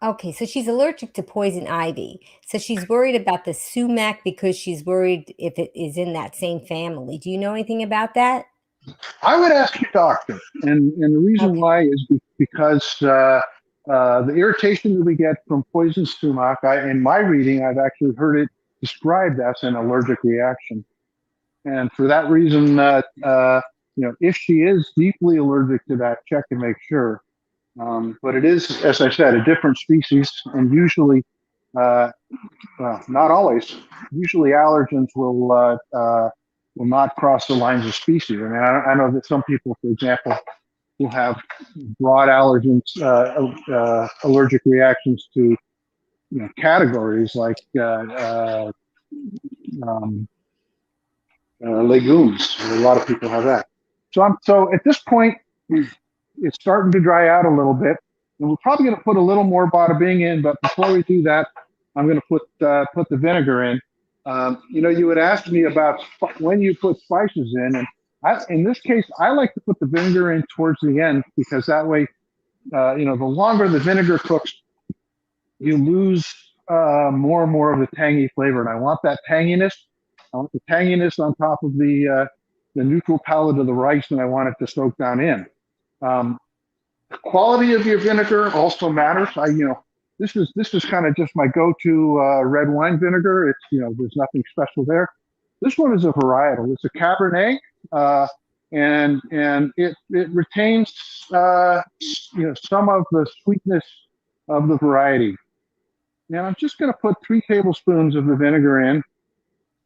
okay, so she's allergic to poison ivy. So she's worried about the sumac because she's worried if it is in that same family. Do you know anything about that? I would ask your doctor, and the reason Okay. why is because the irritation that we get from poison sumac, in my reading, I've actually heard it described as an allergic reaction. And for that reason, if she is deeply allergic to that, check and make sure. But it is, as I said, a different species, and usually, uh, well, not always. Usually, allergens will not cross the lines of species. I mean, I know that some people, for example, will have broad allergens, allergic reactions to categories like um, legumes. A lot of people have that. So at this point, it's starting to dry out a little bit, and we're probably going to put a little more bada bing in. But before we do that, I'm going to put the vinegar in. You would ask me about when you put spices in, and in this case, I like to put the vinegar in towards the end, because that way, the longer the vinegar cooks, you lose more and more of the tangy flavor, and I want that tanginess. I want the tanginess on top of the neutral palate of the rice, and I want it to soak down in. Um, the quality of your vinegar also matters. This is kind of just my go-to red wine vinegar. It's there's nothing special there. This one is a varietal. It's a Cabernet, and it retains some of the sweetness of the variety. Now I'm just going to put 3 tablespoons of the vinegar in.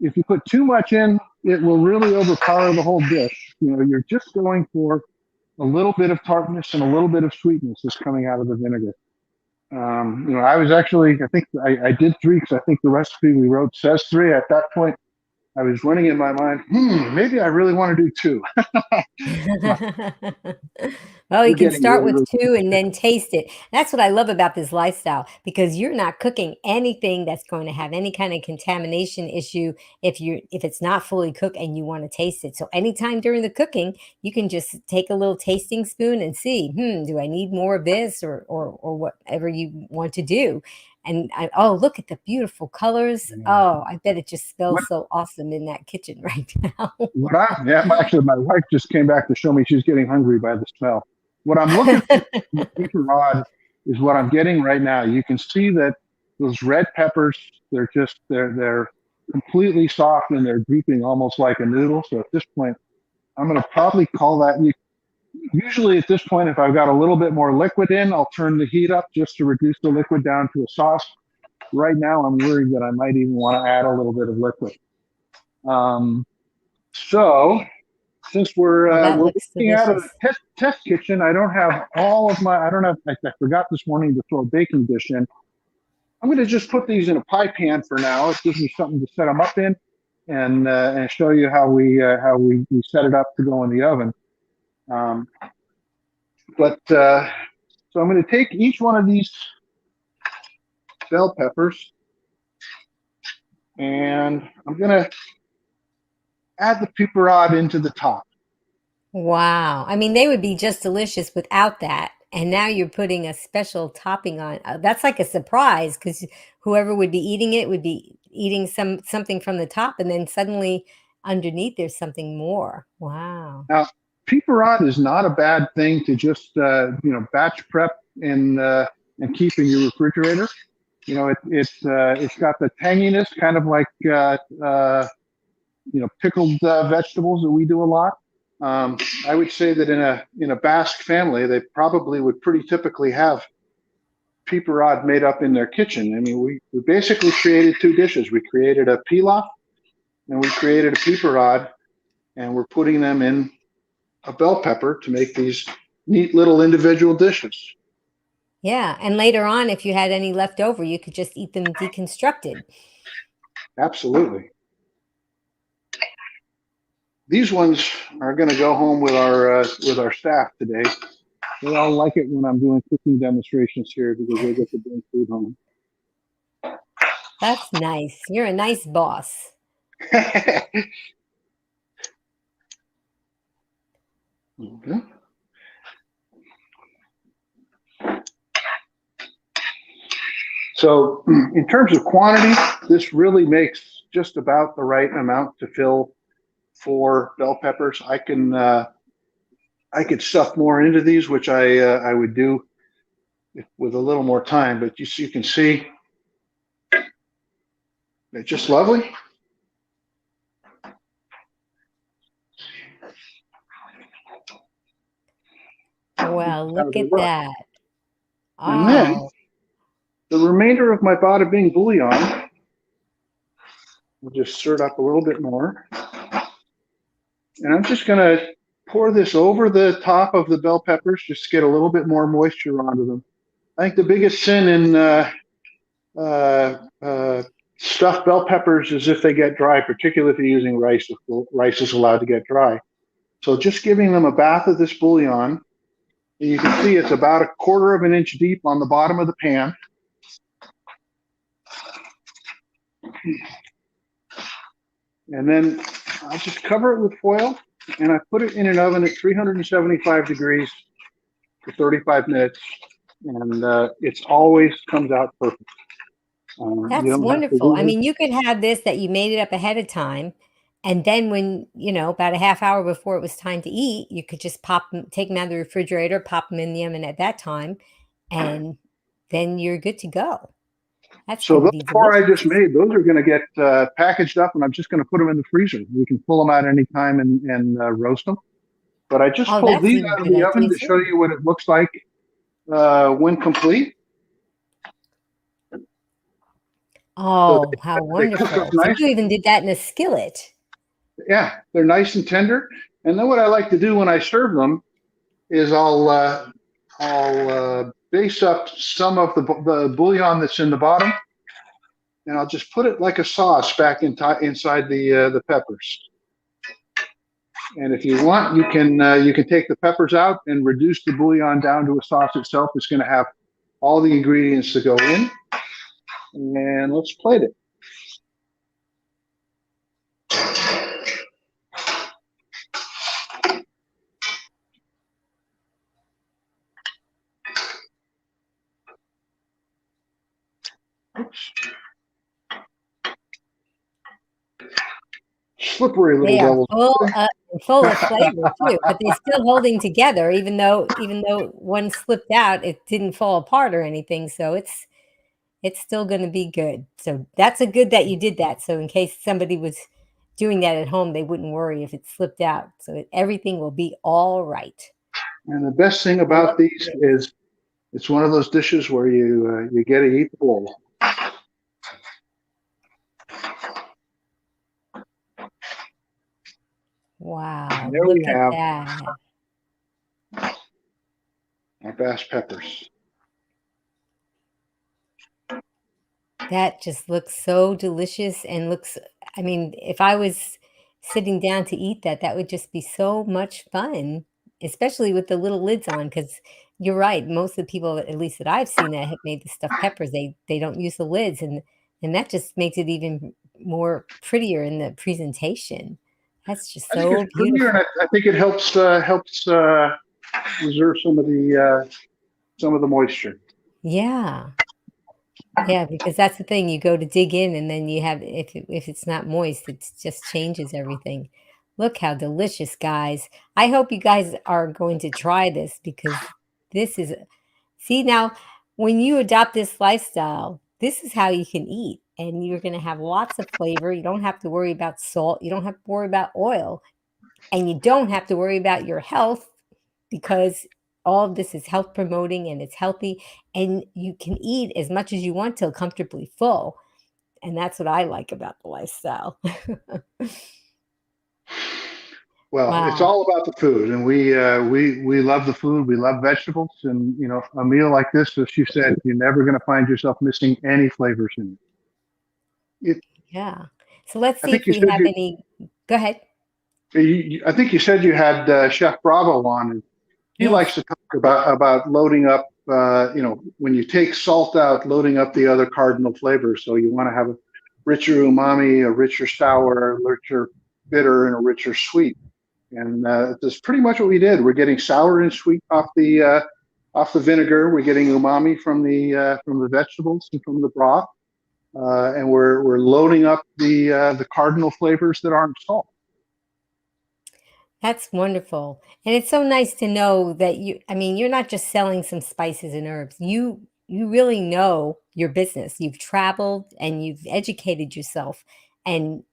If you put too much in, it will really overpower the whole dish. You're just going for a little bit of tartness and a little bit of sweetness that's coming out of the vinegar. I was actually, I think I did 3 because I think the recipe we wrote says 3. At that point, I was running in my mind, maybe I really want to do 2. Well, you We're can getting start way with over. 2 and then taste it. That's what I love about this lifestyle, because you're not cooking anything that's going to have any kind of contamination issue if it's not fully cooked and you want to taste it. So anytime during the cooking, you can just take a little tasting spoon and see, do I need more of this, or whatever you want to do. And oh, look at the beautiful colors. Oh, I bet it just What smells so awesome in that kitchen right now. yeah, actually, my wife just came back to show me she's getting hungry by the smell. What I'm looking for in the future rod is what I'm getting right now. You can see that those red peppers, they're completely soft, and they're drooping almost like a noodle. So at this point, I'm going to probably call that. Usually at this point, if I've got a little bit more liquid in, I'll turn the heat up just to reduce the liquid down to a sauce. Right now, I'm worried that I might even want to add a little bit of liquid. So since Oh, that we're looks working out of the delicious. test kitchen, I don't have all of my. I don't have. I forgot this morning to throw a baking dish in. I'm going to just put these in a pie pan for now. It gives me something to set them up in, and show you how we set it up to go in the oven. Um, but so I'm going to take each one of these bell peppers, and I'm going to add the piperade into the top. Wow. I mean, they would be just delicious without that. And now you're putting a special topping on. That's like a surprise because whoever would be eating it would be eating something from the top, and then suddenly underneath there's something more. Wow. Now, piperade is not a bad thing to just batch prep and keep in your refrigerator. It's got the tanginess, kind of like pickled vegetables that we do a lot. I would say that in a Basque family, they probably would pretty typically have piperade made up in their kitchen. I mean, we basically created two dishes. We created a pilaf and we created a piperade, and we're putting them in a bell pepper to make these neat little individual dishes. Yeah. And later on, if you had any left over, you could just eat them deconstructed. Absolutely. These ones are going to go home with our staff today. They all like it when I'm doing cooking demonstrations here because they get to bring food home. That's nice. You're a nice boss. Okay. So in terms of quantity, this really makes just about the right amount to fill 4 bell peppers. I could stuff more into these, which I would do with a little more time, but you can see they're just lovely. Well, How look they at work. that. And then Oh, the remainder of my bada bing bouillon, we'll just stir it up a little bit more. And I'm just going to pour this over the top of the bell peppers, just to get a little bit more moisture onto them. I think the biggest sin in stuffed bell peppers is if they get dry, particularly if you're using rice, if the rice is allowed to get dry. So just giving them a bath of this bouillon, and you can see it's about 1/4 of an inch deep on the bottom of the pan. And then I just cover it with foil, and I put it in an oven at 375 degrees for 35 minutes, and it's always comes out perfect. You that's don't have to wonderful. I lose. mean, you could have this that you made it up ahead of time, and then when, about a half hour before it was time to eat, you could just take them out of the refrigerator, pop them in the oven at that time, and then you're good to go. That's So going to those be 4 I just delicious. made, those are going to get packaged up, and I'm just going to put them in the freezer. We can pull them out anytime and roast them. But I just Oh, pulled that's these a out of good the oven idea to show too. you what it looks like when complete. So Oh, how they cook up wonderful. So nice. you even did that in a skillet. Yeah, they're nice and tender. And then what I like to do when I serve them is I'll base up some of the bouillon that's in the bottom, and I'll just put it like a sauce back inside the peppers. And if you want, you can take the peppers out and reduce the bouillon down to a sauce itself. It's going to have all the ingredients to go in. And let's plate it. Oops. Slippery little They are devils. full of flavor too, but they're still holding together even though one slipped out, it didn't fall apart or anything, so it's still gonna be good. So that's a good that you did that, so in case somebody was doing that at home, they wouldn't worry if it slipped out, so everything will be all right. And the best thing Well, about look at these this. is it's one of those dishes where you get to eat the bowl. And Wow. there we Look at have that. our bass peppers. That just looks so delicious and looks, I mean, if I was sitting down to eat that, that would just be so much fun, especially with the little lids on. Because you're right, most of the people, at least that I've seen that have made the stuffed peppers, they don't use the lids, and that just makes it even more prettier in the presentation. That's just I think it's so prettier, and beautiful. I think it helps reserve some of the moisture. Yeah. Yeah, because that's the thing, you go to dig in and then you have if it's not moist, it just changes everything. Look how delicious, guys. I hope you guys are going to try this because this is see now, when you adopt this lifestyle, this is how you can eat and you're gonna have lots of flavor. You don't have to worry about salt, you don't have to worry about oil, and you don't have to worry about your health because all of this is health promoting and it's healthy and you can eat as much as you want till comfortably full. And that's what I like about the lifestyle. Well, it's Wow. all about the food, and we love the food. We love vegetables, and a meal like this, as you said, you're never going to find yourself missing any flavors in it. Yeah. So let's I see think if you we said have any. Go ahead. I think you said you had Chef Bravo on, and he likes Yes. to talk about loading up. When you take salt out, loading up the other cardinal flavors. So you want to have a richer umami, a richer sour, a richer bitter, and a richer sweet. And that's pretty much what we did. We're getting sour and sweet off the vinegar. We're getting umami from the vegetables and from the broth, and we're loading up the cardinal flavors that aren't salt. That's wonderful. And it's so nice to know that I mean, you're not just selling some spices and herbs. You really know your business. You've traveled and you've educated yourself. And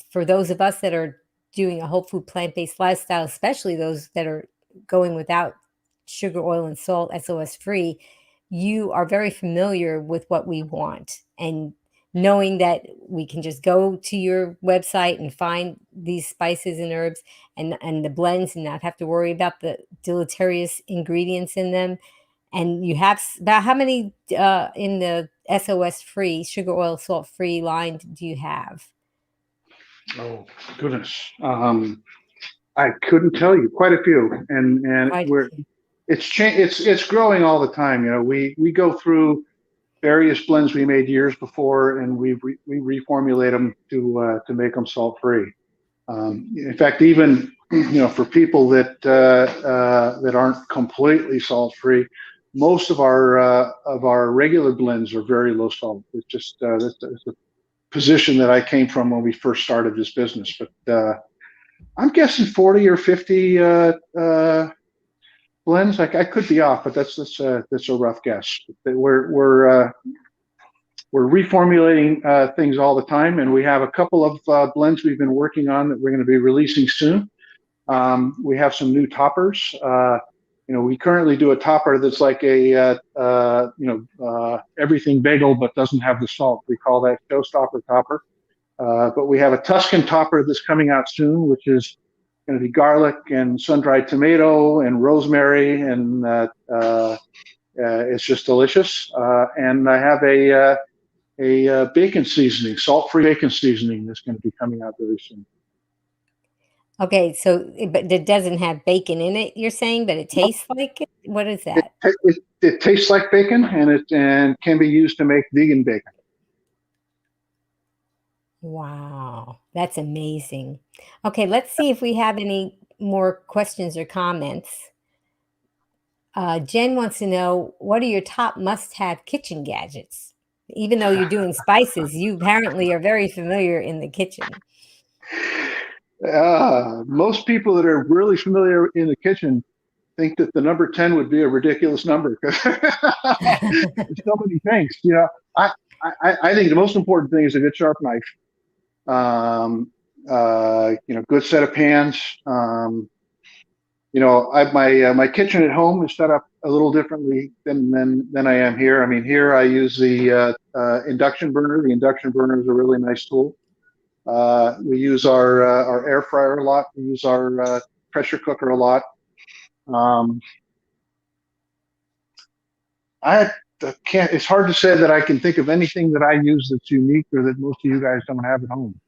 for those of us that are doing a whole food plant-based lifestyle, especially those that are going without sugar, oil, and salt, SOS free, you are very familiar with what we want. And knowing that we can just go to your website and find these spices and herbs and the blends and not have to worry about the deleterious ingredients in them. And you have about how many in the SOS free, sugar, oil, salt free line do you have? Oh goodness, I couldn't tell you. Quite a few, and Quite a we're few. it's growing all the time. We go through various blends we made years before, and we reformulate them to make them salt free. In fact, even for people that aren't completely salt free, most of our regular blends are very low salt. It's just that's a position that I came from when we first started this business. But I'm guessing 40 or 50 blends. I could be off, but that's a rough guess. We're reformulating things all the time, and we have a couple of blends we've been working on that we're going to be releasing soon. We have some new toppers. We currently do a topper that's like a everything bagel, but doesn't have the salt. We call that showstopper topper. But we have a Tuscan topper that's coming out soon, which is going to be garlic and sun-dried tomato and rosemary, and it's just delicious. And I have a bacon seasoning, salt-free bacon seasoning that's going to be coming out very soon. Okay, so but it doesn't have bacon in it, you're saying, but it tastes like it? What is that? It tastes like bacon, and it can be used to make vegan bacon. Wow, that's amazing. Okay, let's see if we have any more questions or comments. Jen wants to know, what are your top must-have kitchen gadgets? Even though you're doing spices, you apparently are very familiar in the kitchen. Most people that are really familiar in the kitchen think that the number 10 would be a ridiculous number because there's so many things. I, I think the most important thing is a good sharp knife. Good set of pans. My kitchen at home is set up a little differently than I am here. I mean, here I use the induction burner. The induction burner is a really nice tool. We use our air fryer a lot. We use our pressure cooker a lot. Um, I can't. It's hard to say that I can think of anything that I use that's unique or that most of you guys don't have at home.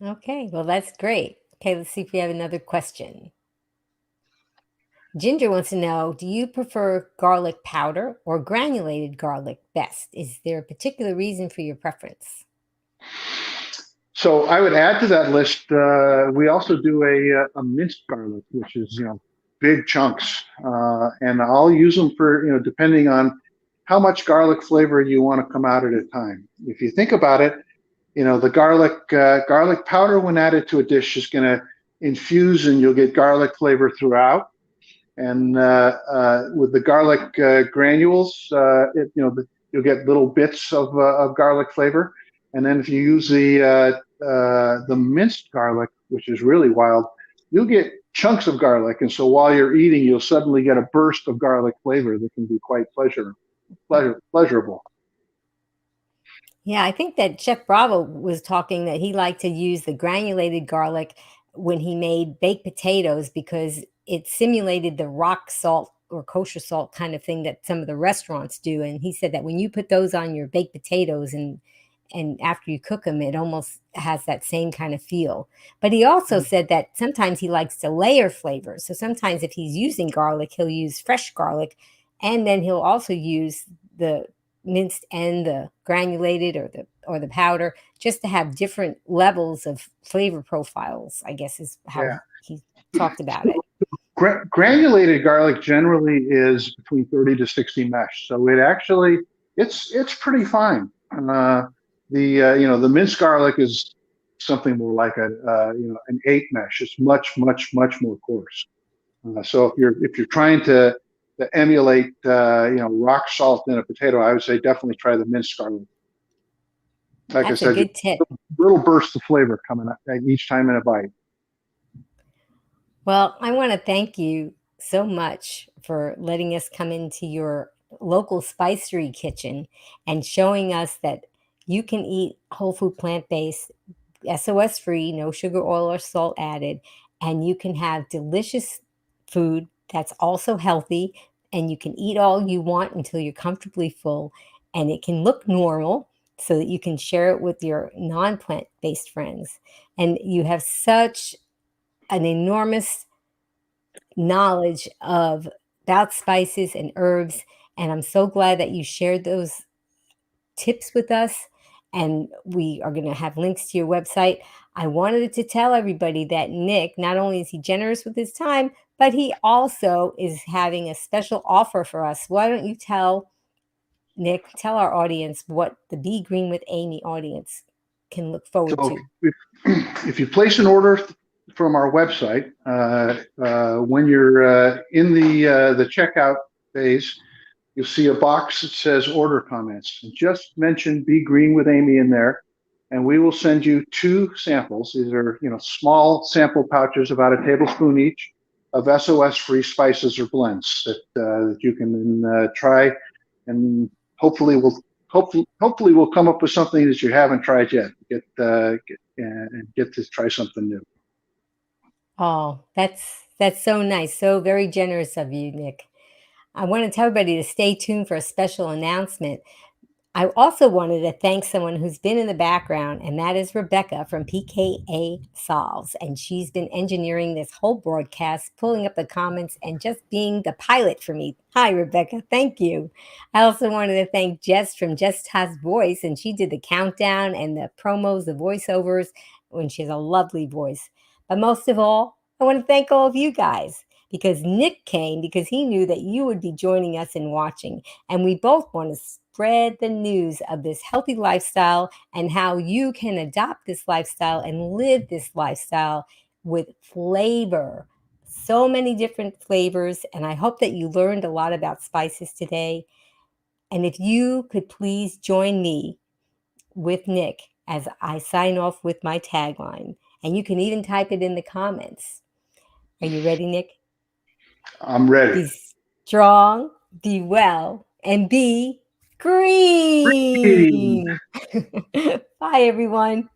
Okay, well, that's great. Okay, let's see if we have another question. Ginger wants to know, do you prefer garlic powder or granulated garlic best? Is there a particular reason for your preference? So I would add to that list. We also do a minced garlic, which is big chunks, and I'll use them for depending on how much garlic flavor you want to come out at a time. If you think about it, the garlic powder when added to a dish is going to infuse and you'll get garlic flavor throughout. And with the garlic granules, you'll get little bits of garlic flavor. And then if you use the minced garlic, which is really wild, you'll get chunks of garlic. And so while you're eating, you'll suddenly get a burst of garlic flavor that can be quite pleasurable. Yeah, I think that Chef Bravo was talking that he liked to use the granulated garlic when he made baked potatoes because it simulated the rock salt or kosher salt kind of thing that some of the restaurants do. And he said that when you put those on your baked potatoes and after you cook them, it almost has that same kind of feel. But he also said that sometimes he likes to layer flavors. So sometimes if he's using garlic, he'll use fresh garlic, and then he'll also use the minced and the granulated or the powder just to have different levels of flavor profiles, I guess is how Yeah. he talked about it. Granulated garlic generally is between 30 to 60 mesh, so it's pretty fine. The minced garlic is something more like an 8 mesh. It's much more coarse. So if you're trying to emulate rock salt in a potato, I would say definitely try the minced garlic. Like I That's a said, good tip. little bursts of flavor coming up each time in a bite. Well, I want to thank you so much for letting us come into your local spicery kitchen and showing us that you can eat whole food plant based, SOS free, no sugar, oil, or salt added, and you can have delicious food that's also healthy, and you can eat all you want until you're comfortably full, and it can look normal so that you can share it with your non plant based friends. And you have such an enormous knowledge of about spices and herbs, and I'm so glad that you shared those tips with us, and we are going to have links to your website. I wanted to tell everybody that Nick, not only is he generous with his time, but he also is having a special offer for us. Why don't you tell tell our audience what the Be Green with Amy audience can look forward So to? if you place an order from our website, when you're in the checkout phase, you'll see a box that says order comments. And just mention Be Green with Amy in there, and we will send you 2 samples. These are small sample pouches, about a tablespoon each, of SOS-free spices or blends that you can try, and hopefully we'll come up with something that you haven't tried yet. Get to try something new. Oh, that's so nice. So very generous of you, Nick. I want to tell everybody to stay tuned for a special announcement. I also wanted to thank someone who's been in the background, and that is Rebecca from PKA Solves. And she's been engineering this whole broadcast, pulling up the comments, and just being the pilot for me. Hi, Rebecca. Thank you. I also wanted to thank Jess from Jess Has Voice, and she did the countdown and the promos, the voiceovers, when she has a lovely voice. But most of all, I want to thank all of you guys because Nick came because he knew that you would be joining us and watching. And we both want to spread the news of this healthy lifestyle and how you can adopt this lifestyle and live this lifestyle with flavor. So many different flavors. And I hope that you learned a lot about spices today. And if you could please join me with Nick as I sign off with my tagline. And you can even type it in the comments. Are you ready, Nick? I'm ready. Be strong, be well, and be green. Bye, everyone.